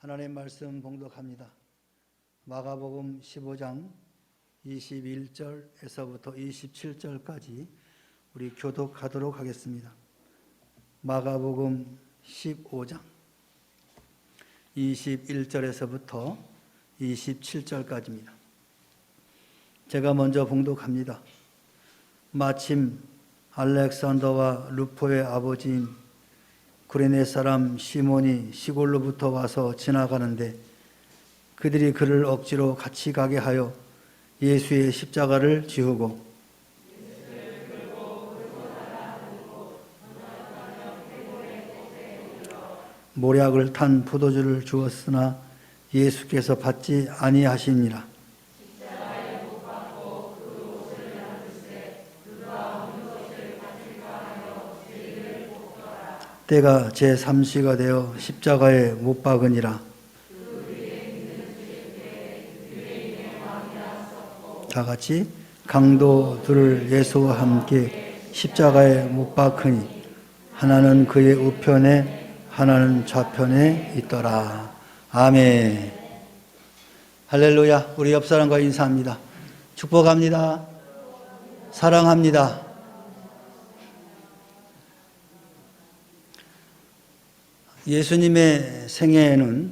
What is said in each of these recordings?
하나님 말씀 봉독합니다. 마가복음 15장 21절에서부터 27절까지 우리 교독하도록 하겠습니다. 마가복음 15장 21절에서부터 27절까지입니다. 제가 먼저 봉독합니다. 마침 알렉산더와 루포의 아버지인 구레네 사람 시몬이 시골로부터 와서 지나가는데 그들이 그를 억지로 같이 가게 하여 예수의 십자가를 지우고 모략을 탄 포도주를 주었으나 예수께서 받지 아니하시니라. 때가 제3시가 되어 십자가에 못 박으니라. 다 같이 강도 둘을 예수와 함께 십자가에 못 박으니 하나는 그의 우편에 하나는 좌편에 있더라. 아멘. 할렐루야. 우리 옆 사람과 인사합니다. 축복합니다. 사랑합니다. 예수님의 생애는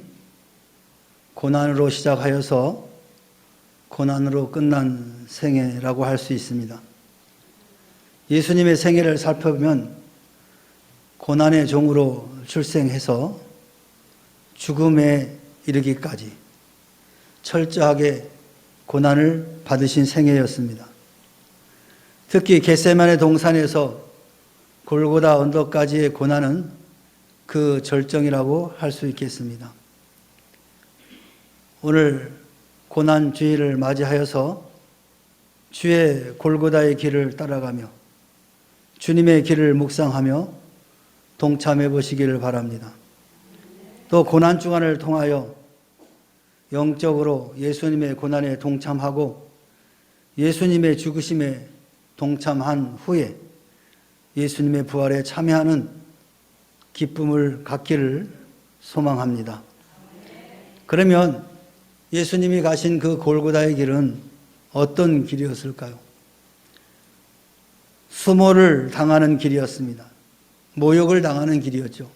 고난으로 시작하여서 고난으로 끝난 생애라고 할 수 있습니다. 예수님의 생애를 살펴보면 고난의 종으로 출생해서 죽음에 이르기까지 철저하게 고난을 받으신 생애였습니다. 특히 겟세마네 동산에서 골고다 언덕까지의 고난은 그 절정이라고 할 수 있겠습니다. 오늘 고난 주일을 맞이하여서 주의 골고다의 길을 따라가며 주님의 길을 묵상하며 동참해 보시기를 바랍니다. 또 고난 주간을 통하여 영적으로 예수님의 고난에 동참하고 예수님의 죽으심에 동참한 후에 예수님의 부활에 참여하는 기쁨을 갖기를 소망합니다. 그러면 예수님이 가신 그 골고다의 길은 어떤 길이었을까요? 수모를 당하는 길이었습니다. 모욕을 당하는 길이었죠.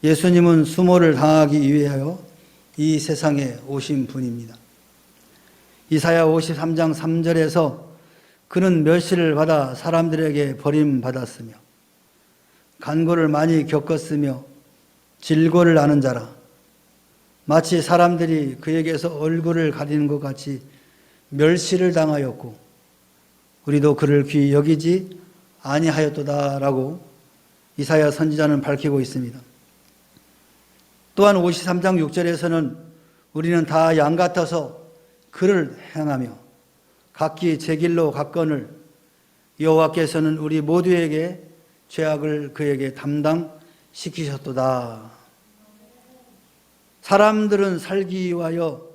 예수님은 수모를 당하기 위하여 이 세상에 오신 분입니다. 이사야 53장 3절에서 그는 멸시를 받아 사람들에게 버림받았으며 간고를 많이 겪었으며 질고를 아는 자라. 마치 사람들이 그에게서 얼굴을 가리는 것 같이 멸시를 당하였고 우리도 그를 귀히 여기지 아니하였도다라고 이사야 선지자는 밝히고 있습니다. 또한 53장 6절에서는 우리는 다 양 같아서 그를 행하며 각기 제 길로 갔거늘 여호와께서는 우리 모두에게 죄악을 그에게 담당시키셨도다. 사람들은 살기 위하여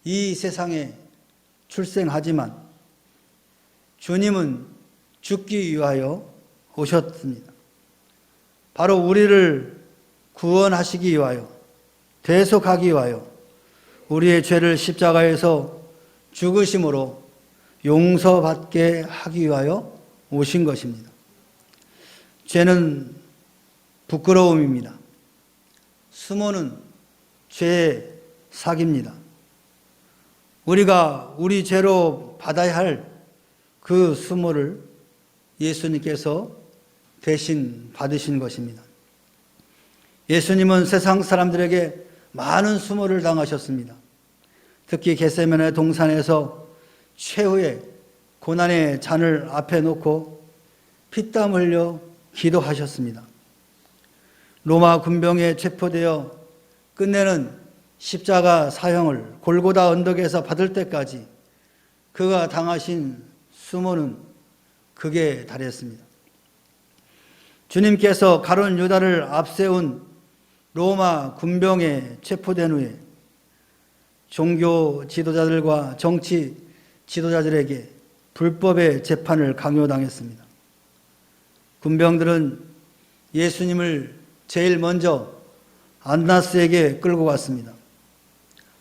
이 세상에 출생하지만 주님은 죽기 위하여 오셨습니다. 바로 우리를 구원하시기 위하여, 대속하기 위하여 우리의 죄를 십자가에서 죽으심으로 용서받게 하기 위하여 오신 것입니다. 죄는 부끄러움입니다. 수모는 죄의 사기입니다. 우리가 우리 죄로 받아야 할 그 수모를 예수님께서 대신 받으신 것입니다. 예수님은 세상 사람들에게 많은 수모를 당하셨습니다. 특히 겟세마네 동산에서 최후의 고난의 잔을 앞에 놓고 피땀 흘려 기도하셨습니다. 로마 군병에 체포되어 끝내는 십자가 사형을 골고다 언덕에서 받을 때까지 그가 당하신 수모는 극에 달했습니다. 주님께서 가룟 유다를 앞세운 로마 군병에 체포된 후에 종교 지도자들과 정치 지도자들에게 불법의 재판을 강요당했습니다. 군병들은 예수님을 제일 먼저 안나스에게 끌고 갔습니다.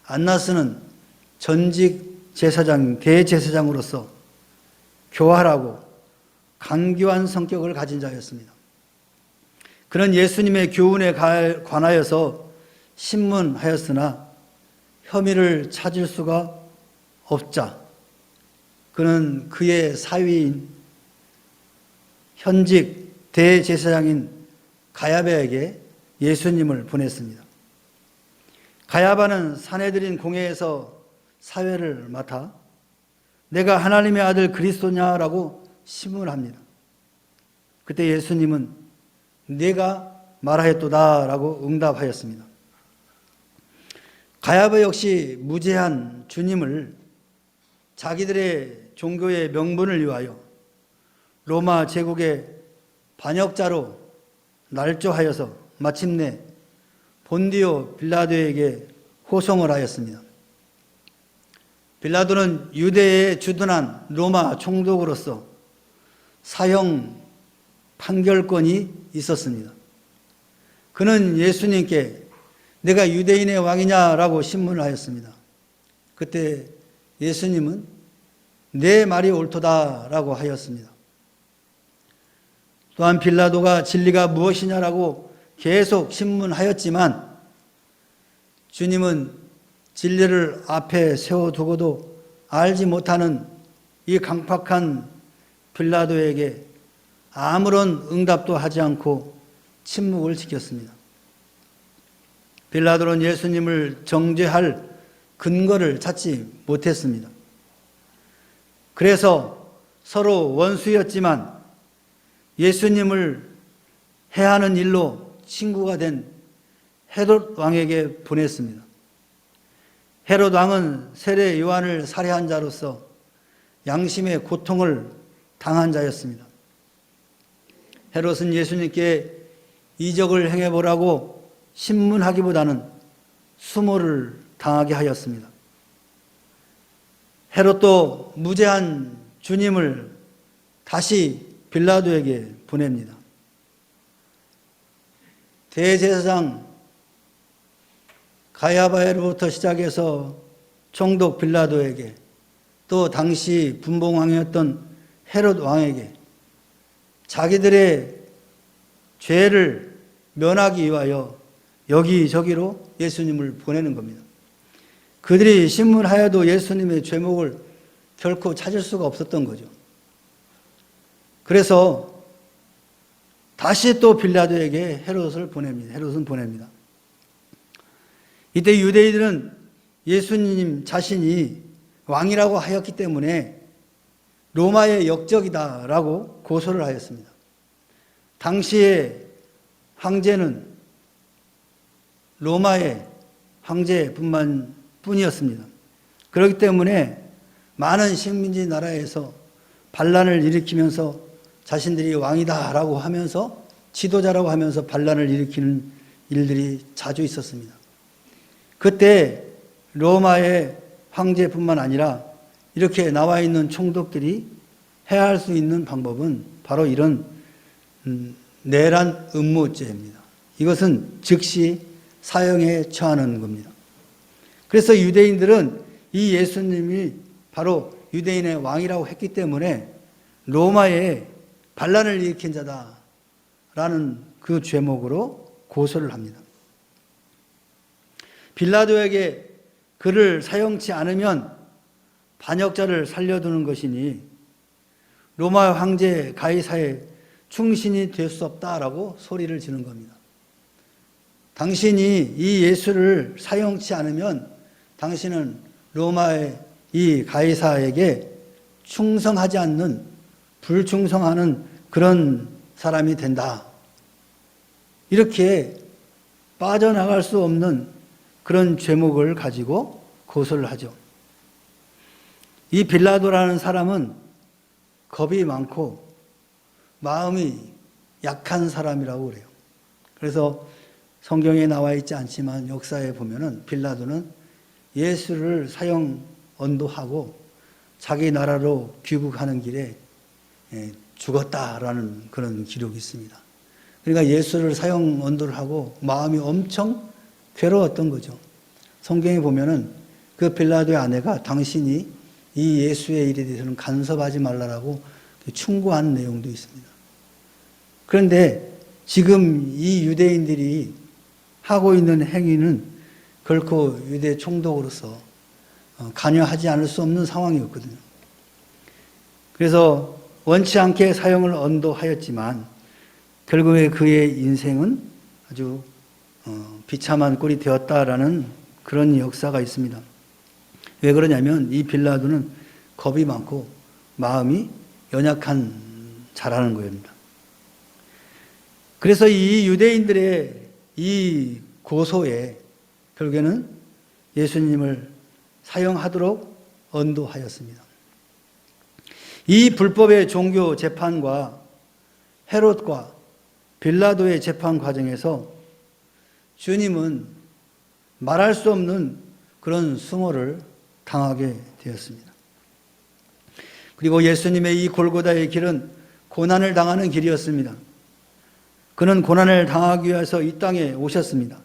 안나스는 전직 제사장, 대제사장으로서 교활하고 간교한 성격을 가진 자였습니다. 그는 예수님의 교훈에 관하여서 신문하였으나 혐의를 찾을 수가 없자 그는 그의 사위인 현직 대제사장인 가야바에게 예수님을 보냈습니다. 가야바는 산헤드린 공회에서 사회를 맡아 내가 하나님의 아들 그리스도냐라고 신문합니다. 그때 예수님은 내가 말하였도다라고 응답하였습니다. 가야바 역시 무죄한 주님을 자기들의 종교의 명분을 위하여 로마 제국의 반역자로 날조하여서 마침내 본디오 빌라도에게 호송을 하였습니다. 빌라도는 유대에 주둔한 로마 총독으로서 사형 판결권이 있었습니다. 그는 예수님께 내가 유대인의 왕이냐라고 신문을 하였습니다. 그때 예수님은 내 말이 옳도다라고 하였습니다. 또한 빌라도가 진리가 무엇이냐라고 계속 신문하였지만 주님은 진리를 앞에 세워두고도 알지 못하는 이 강팍한 빌라도에게 아무런 응답도 하지 않고 침묵을 지켰습니다. 빌라도는 예수님을 정죄할 근거를 찾지 못했습니다. 그래서 서로 원수였지만 예수님을 해하는 일로 친구가 된 헤롯 왕에게 보냈습니다. 헤롯 왕은 세례 요한을 살해한 자로서 양심의 고통을 당한 자였습니다. 헤롯은 예수님께 이적을 행해보라고 신문하기보다는 수모를 당하게 하였습니다. 헤롯도 무죄한 주님을 다시 빌라도에게 보냅니다. 대제사장 가야바로부터 시작해서 총독 빌라도에게 또 당시 분봉왕이었던 헤롯 왕에게 자기들의 죄를 면하기 위하여 여기저기로 예수님을 보내는 겁니다. 그들이 신문하여도 예수님의 죄목을 결코 찾을 수가 없었던 거죠. 그래서 다시 또 빌라도에게 헤롯을 보냅니다. 헤롯은 보냅니다. 이때 유대인들은 예수님 자신이 왕이라고 하였기 때문에 로마의 역적이다라고 고소를 하였습니다. 당시의 황제는 로마의 황제뿐이었습니다. 그렇기 때문에 많은 식민지 나라에서 반란을 일으키면서 자신들이 왕이다라고 하면서 지도자라고 하면서 반란을 일으키는 일들이 자주 있었습니다. 그때 로마의 황제뿐만 아니라 이렇게 나와 있는 총독들이 해할 수 있는 방법은 바로 이런 내란 음모죄입니다. 이것은 즉시 사형에 처하는 겁니다. 그래서 유대인들은 이 예수님이 바로 유대인의 왕이라고 했기 때문에 로마에 반란을 일으킨 자다라는 그 죄목으로 고소를 합니다. 빌라도에게 그를 사형치 않으면 반역자를 살려두는 것이니 로마 황제 가이사의 충신이 될 수 없다라고 소리를 지는 겁니다. 당신이 이 예수를 사형치 않으면 당신은 로마의 이 가이사에게 충성하지 않는, 불충성하는 그런 사람이 된다. 이렇게 빠져나갈 수 없는 그런 죄목을 가지고 고소를 하죠. 이 빌라도라는 사람은 겁이 많고 마음이 약한 사람이라고 그래요. 그래서 성경에 나와 있지 않지만 역사에 보면은 빌라도는 예수를 사형 언도하고 자기 나라로 귀국하는 길에 죽었다라는 그런 기록이 있습니다. 그러니까 예수를 사형 언도를 하고 마음이 엄청 괴로웠던 거죠. 성경에 보면은 그 빌라도의 아내가 당신이 이 예수의 일에 대해서는 간섭하지 말라라고 충고한 내용도 있습니다. 그런데 지금 이 유대인들이 하고 있는 행위는 결코 유대 총독으로서 관여하지 않을 수 없는 상황이었거든요. 그래서 원치 않게 사형을 언도하였지만 결국에 그의 인생은 아주 비참한 꼴이 되었다라는 그런 역사가 있습니다. 왜 그러냐면 이 빌라도는 겁이 많고 마음이 연약한 자라는 거입니다. 그래서 이 유대인들의 이 고소에 결국에는 예수님을 사형하도록 언도하였습니다. 이 불법의 종교 재판과 헤롯과 빌라도의 재판 과정에서 주님은 말할 수 없는 그런 수모를 당하게 되었습니다. 그리고 예수님의 이 골고다의 길은 고난을 당하는 길이었습니다. 그는 고난을 당하기 위해서 이 땅에 오셨습니다.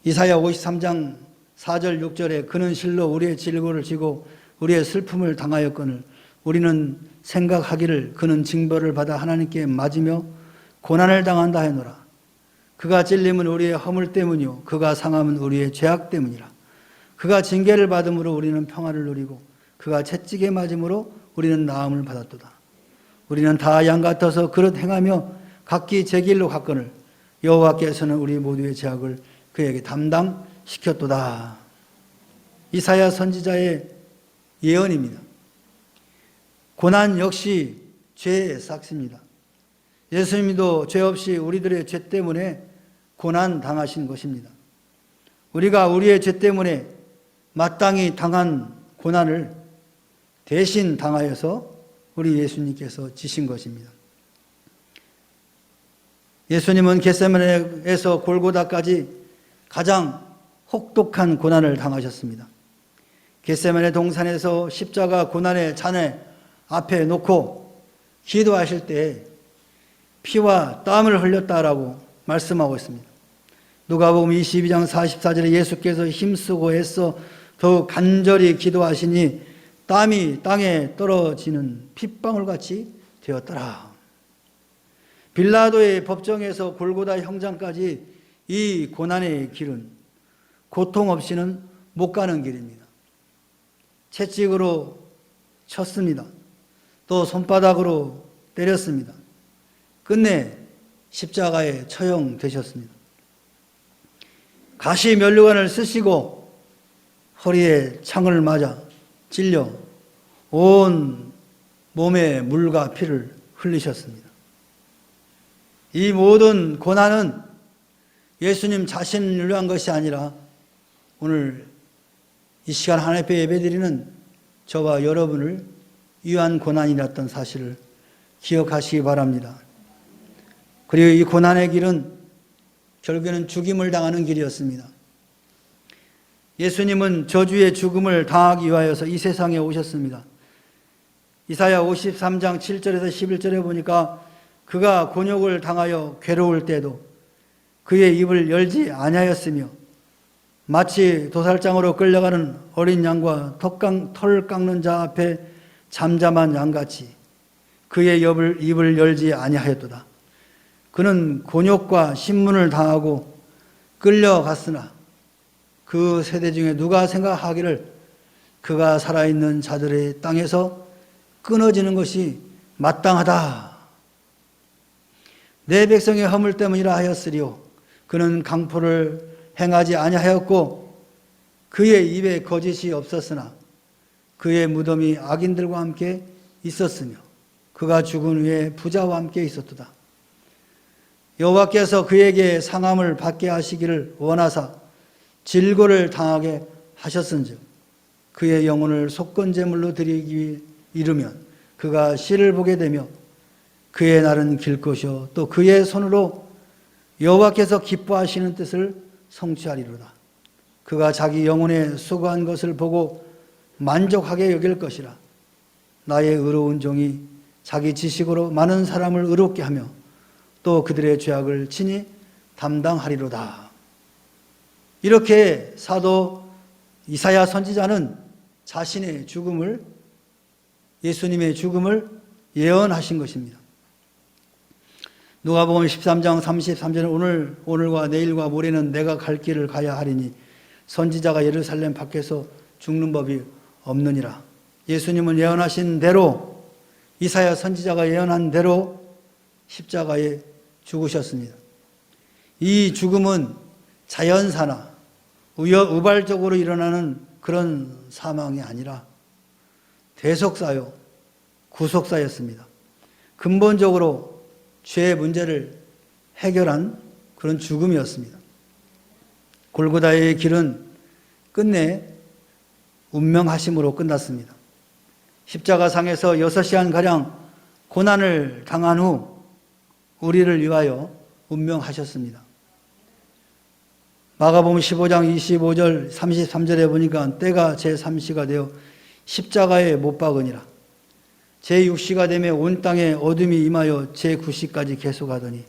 이사야 53장 4절 6절에 그는 실로 우리의 질고를 지고 우리의 슬픔을 당하였거늘 우리는 생각하기를 그는 징벌을 받아 하나님께 맞으며 고난을 당한다 하노라. 그가 찔림은 우리의 허물 때문이요 그가 상함은 우리의 죄악 때문이라. 그가 징계를 받음으로 우리는 평화를 누리고 그가 채찍에 맞음으로 우리는 나음을 받았도다. 우리는 다 양 같아서 그릇 행하며 각기 제 길로 갔거늘 여호와께서는 우리 모두의 죄악을 그에게 담당시켰도다. 이사야 선지자의 예언입니다. 고난 역시 죄의 삭스입니다. 예수님도 죄 없이 우리들의 죄 때문에 고난 당하신 것입니다. 우리가 우리의 죄 때문에 마땅히 당한 고난을 대신 당하여서 우리 예수님께서 지신 것입니다. 예수님은 겟세마네에서 골고다까지 가장 혹독한 고난을 당하셨습니다. 겟세마네 동산에서 십자가 고난의 잔을 앞에 놓고 기도하실 때 피와 땀을 흘렸다라고 말씀하고 있습니다. 누가복음 22장 44절에 예수께서 힘쓰고 애써 더욱 간절히 기도하시니 땀이 땅에 떨어지는 핏방울같이 되었더라. 빌라도의 법정에서 골고다 형장까지 이 고난의 길은 고통 없이는 못 가는 길입니다. 채찍으로 쳤습니다. 또 손바닥으로 때렸습니다. 끝내 십자가에 처형되셨습니다. 가시 면류관을 쓰시고 허리에 창을 맞아 찔려 온 몸에 물과 피를 흘리셨습니다. 이 모든 고난은 예수님 자신을 위한 것이 아니라 오늘 이 시간 하나님 앞에 예배드리는 저와 여러분을 위한 고난이었던 사실을 기억하시기 바랍니다. 그리고 이 고난의 길은 결국에는 죽임을 당하는 길이었습니다. 예수님은 저주의 죽음을 당하기 위하여서 이 세상에 오셨습니다. 이사야 53장 7절에서 11절에 보니까 그가 곤욕을 당하여 괴로울 때도 그의 입을 열지 아니하였으며 마치 도살장으로 끌려가는 어린 양과 털 깎는 자 앞에 잠잠한 양같이 그의 입을 열지 아니하였도다. 그는 곤욕과 신문을 당하고 끌려갔으나 그 세대 중에 누가 생각하기를 그가 살아있는 자들의 땅에서 끊어지는 것이 마땅하다. 내 백성의 허물 때문이라 하였으리요. 그는 강포를 행하지 아니하였고 그의 입에 거짓이 없었으나 그의 무덤이 악인들과 함께 있었으며 그가 죽은 후에 부자와 함께 있었도다. 여호와께서 그에게 상함을 받게 하시기를 원하사 질고를 당하게 하셨은즉 그의 영혼을 속건제물로 드리기 이르면 그가 시를 보게 되며 그의 날은 길 것이요 또 그의 손으로 여호와께서 기뻐하시는 뜻을 성취하리로다. 그가 자기 영혼에 수고한 것을 보고 만족하게 여길 것이라. 나의 의로운 종이 자기 지식으로 많은 사람을 의롭게 하며 또 그들의 죄악을 친히 담당하리로다. 이렇게 사도 이사야 선지자는 자신의 죽음을, 예수님의 죽음을 예언하신 것입니다. 누가복음 13장 33절에 오늘과 내일과 모레는 내가 갈 길을 가야 하리니 선지자가 예루살렘 밖에서 죽는 법이 없느니라. 예수님은 예언하신 대로, 이사야 선지자가 예언한 대로 십자가에 죽으셨습니다. 이 죽음은 자연사나 우발적으로 일어나는 그런 사망이 아니라 대속사요, 구속사였습니다. 근본적으로 죄의 문제를 해결한 그런 죽음이었습니다. 골고다의 길은 끝내 운명하심으로 끝났습니다. 십자가상에서 6시간가량 고난을 당한 후 우리를 위하여 운명하셨습니다. 마가복음 15장 25절 33절에 보니까 때가 제3시가 되어 십자가에 못 박으니라. 제6시가 되며 온 땅에 어둠이 임하여 제9시까지 계속하더니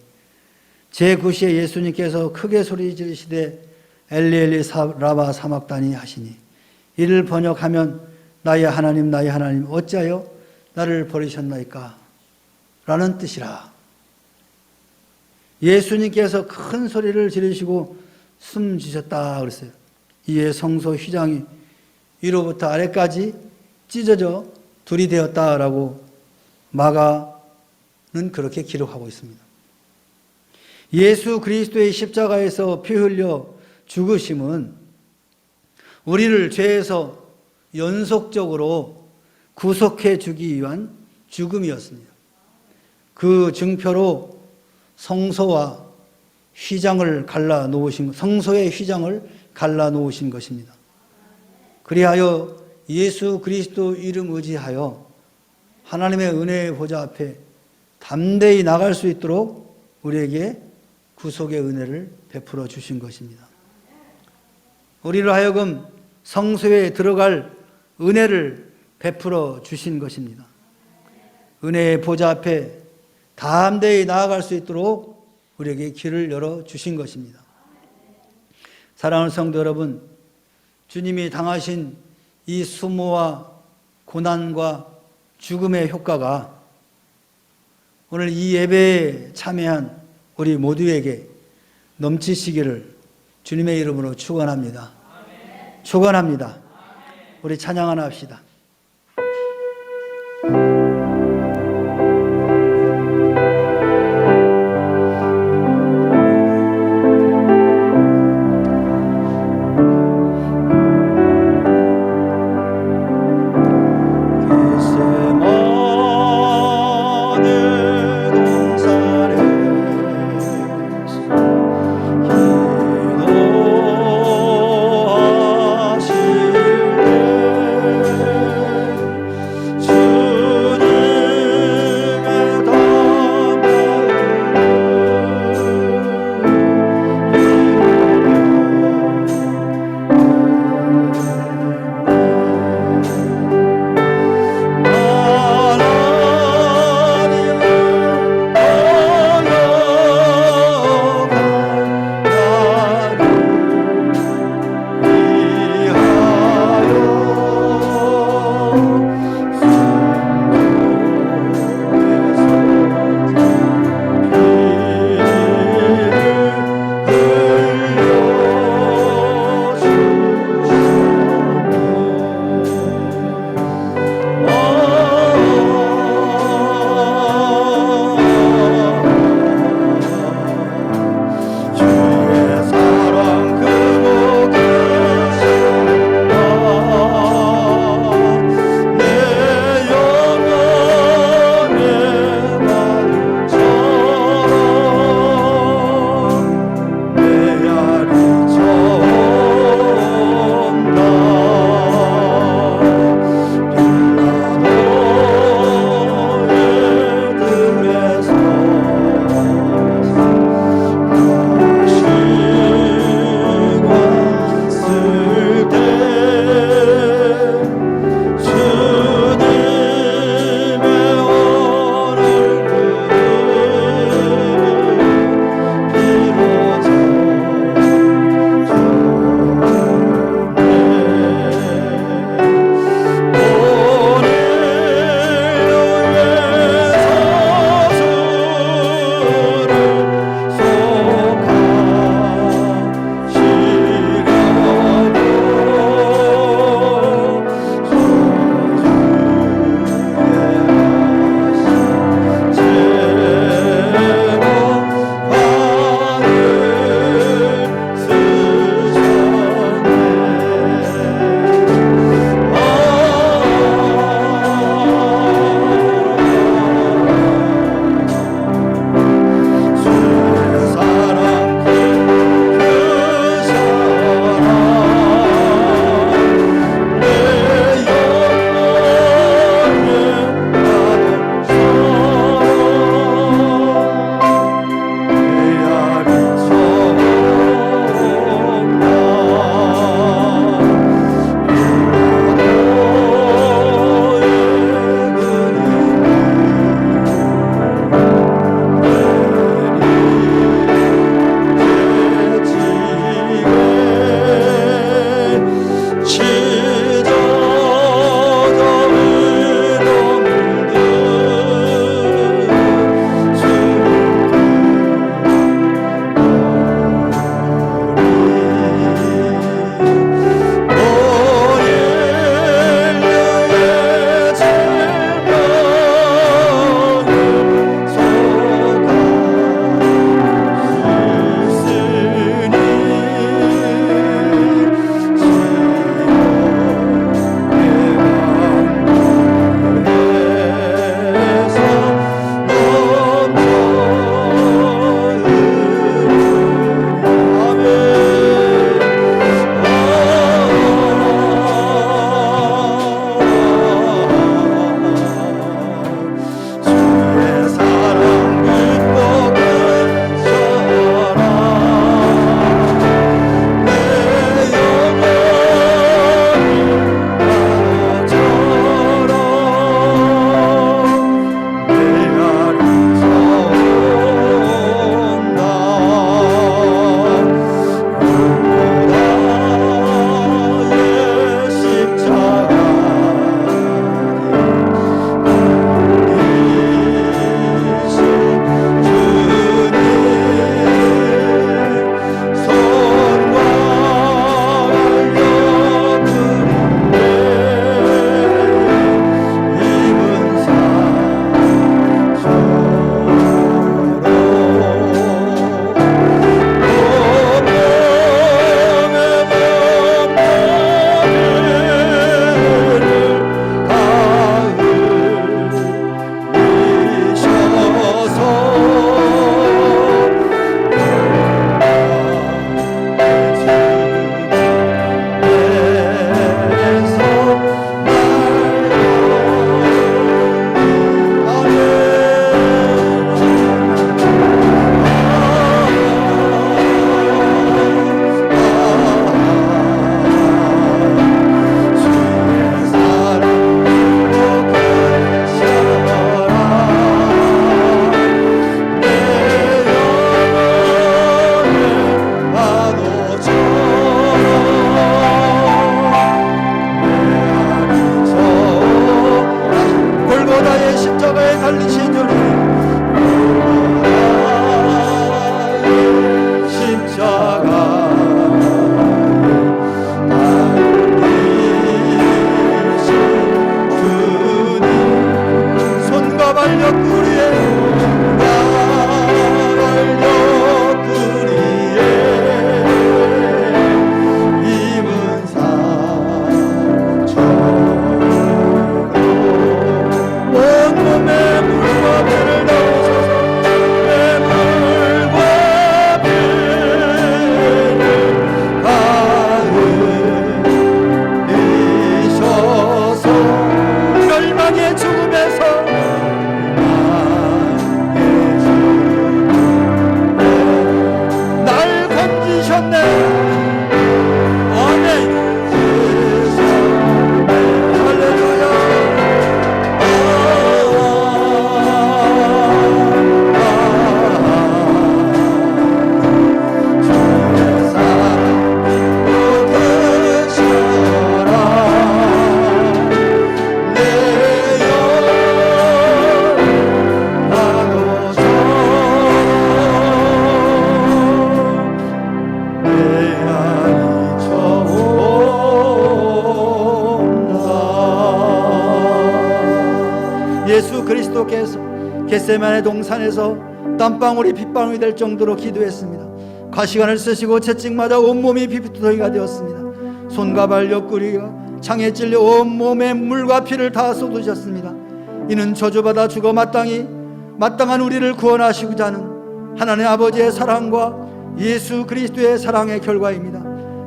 제9시에 예수님께서 크게 소리 지르시되 엘리 엘리 라마 사막다니 하시니 이를 번역하면 나의 하나님 나의 하나님 어찌하여 나를 버리셨나이까 라는 뜻이라. 예수님께서 큰 소리를 지르시고 숨 쉬셨다 그랬어요. 이에 성소 휘장이 위로부터 아래까지 찢어져 둘이 되었다라고 마가는 그렇게 기록하고 있습니다. 예수 그리스도의 십자가에서 피 흘려 죽으심은 우리를 죄에서 연속적으로 구속해 주기 위한 죽음이었습니다. 그 증표로 성소와 휘장을 갈라 놓으신, 성소의 휘장을 갈라 놓으신 것입니다. 그리하여 예수 그리스도 이름 의지하여 하나님의 은혜의 보좌 앞에 담대히 나갈 수 있도록 우리에게 구속의 은혜를 베풀어 주신 것입니다. 우리로 하여금 성소에 들어갈 은혜를 베풀어 주신 것입니다. 은혜의 보좌 앞에 담대히 나아갈 수 있도록 우리에게 길을 열어 주신 것입니다. 사랑하는 성도 여러분, 주님이 당하신 이 수모와 고난과 죽음의 효과가 오늘 이 예배에 참여한 우리 모두에게 넘치시기를 주님의 이름으로 축원합니다. 축원합니다. 우리 찬양 하나 합시다. 기도하실 때 겟세마네 동산에서 땀방울이 빗방울이 될 정도로 기도했습니다. 가시관을 쓰시고 채찍맞아 온몸이 피투성이가 되었습니다. 손과 발 옆구리가 창에 찔려 온몸에 물과 피를 다 쏟으셨습니다. 이는 저주받아 죽어 마땅한 우리를 구원하시고자 하는 하나님 아버지의 사랑과 예수 그리스도의 사랑의 결과입니다.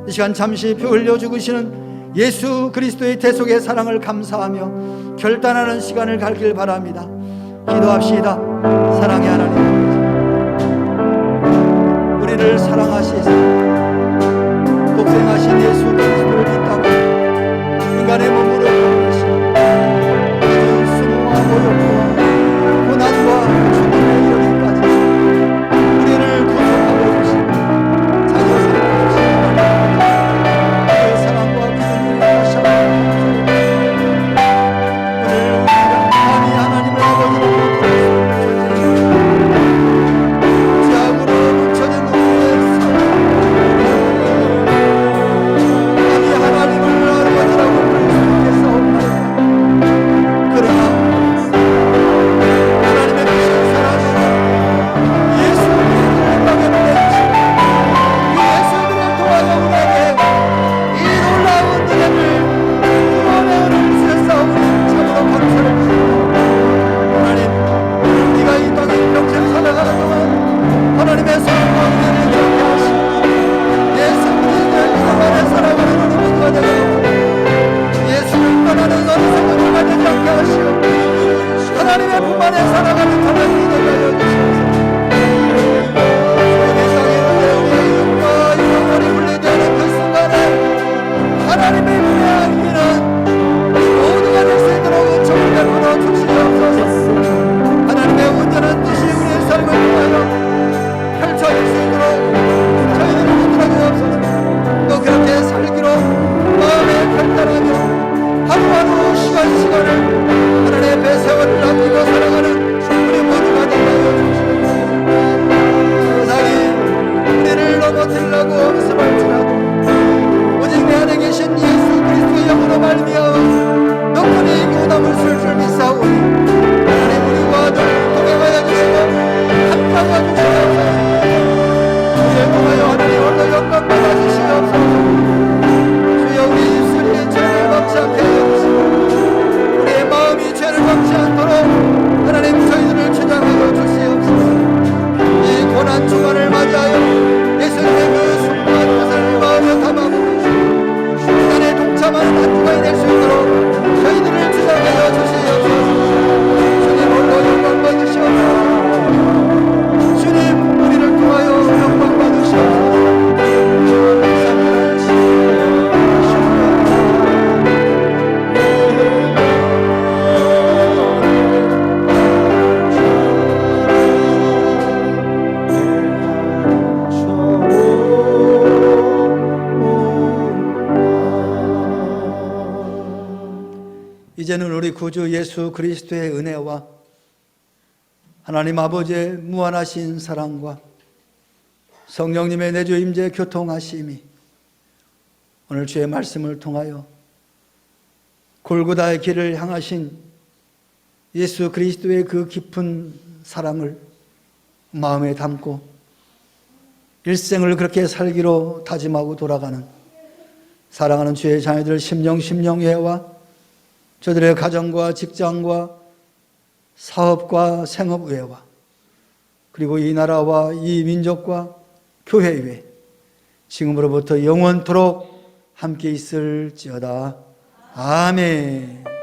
이 시간 잠시 피 흘려 죽으시는 예수 그리스도의 대속의 사랑을 감사하며 결단하는 시간을 갖길 바랍니다. 기도합시다. 사랑의 하나님, 우리를 사랑하시사 독생하신 예수 그리스도를 믿다고 인간의 몸으로 보내시고 수모와 모욕과 고난과 죽음에 이르기까지 우리를 구속하고 주시고 자녀 삼으시고 그의 사랑과 그의 다시 한번 오늘 우리가 감히 하나님의 아버지를 이제는 우리 구주 예수 그리스도의 은혜와 하나님 아버지의 무한하신 사랑과 성령님의 내주 임재 교통하심이 오늘 주의 말씀을 통하여 골고다의 길을 향하신 예수 그리스도의 그 깊은 사랑을 마음에 담고 일생을 그렇게 살기로 다짐하고 돌아가는 사랑하는 주의 자녀들 심령회와 저들의 가정과 직장과 사업과 생업의회와 그리고 이 나라와 이 민족과 교회 위에 지금으로부터 영원토록 함께 있을지어다. 아멘.